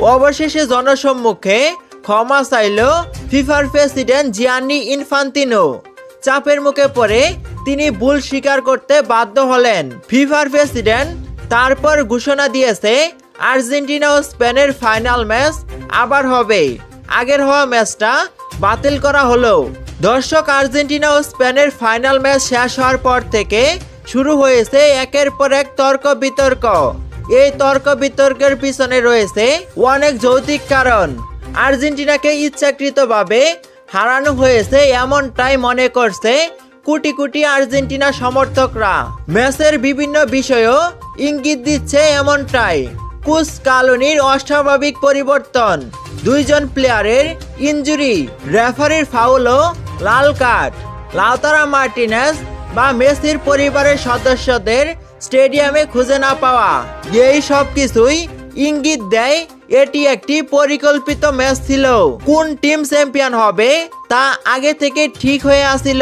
অবশেষে জনসম্মুখে ক্ষমা চাইল ফিফার প্রেসিডেন্ট জিয়ানি ইনফান্তিনো। চাপের মুখে পড়ে তিনি ভুল স্বীকার করতে বাধ্য হলেন। ফিফার প্রেসিডেন্ট তারপর ঘোষণা দিয়েছে আর্জেন্টিনা ও স্পেনের ফাইনাল ম্যাচ আবার হবে। আগের হওয়া ম্যাচটা বাতিল করা হলো। দর্শক, আর্জেন্টিনা ও স্পেনের ফাইনাল ম্যাচ শেষ হওয়ার পর থেকে শুরু হয়েছে একের পর এক তর্ক বিতর্ক। এই তর্ক বিতর্কের পিছনে রয়েছে অনেক যৌক্তিক কারণ। আর্জেন্টিনাকে ইচ্ছাকৃতভাবে হারানো হয়েছে এমনটাই মনে করছে কোটি কোটি আর্জেন্টিনা সমর্থকরা। ম্যাচের বিভিন্ন বিষয়ও ইঙ্গিত দিচ্ছে এমনটাই। কোচ স্কালোনির অস্বাভাবিক পরিবর্তন, দুইজন প্লেয়ারের ইনজুরি, রেফারির ফাউল ও লাল কার্ড, লাউতারো মার্টিনেজ বা মেসির পরিবারের সদস্যদের স্টেডিয়ামে খুঁজে না পাওয়া, এই সব কিছুই ইঙ্গিত দেয় এটি একটি পরিকল্পিত ম্যাচ ছিল। কোন টিম চ্যাম্পিয়ন হবে তা আগে থেকে ঠিক হয়ে আসিল।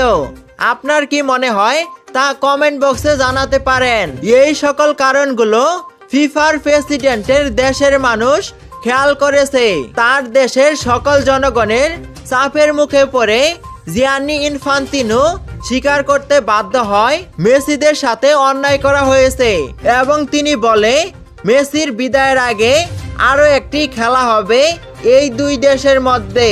আপনার কি মনে হয় তা কমেন্ট বক্সে জানাতে পারেন। এই সকল কারণগুলো ফিফার প্রেসিডেন্টের দেশের মানুষ খেয়াল করেছে। তার দেশের সকল জনগণের চাপের মুখে পড়ে জিয়ানি ইনফান্তিনো স্বীকার করতে বাধ্য হয় মেসিদের সাথে অন্যায় করা হয়েছে এবং তিনি বলে মেসির বিদায়ের আগে আরো একটি খেলা হবে এই দুই দেশের মধ্যে।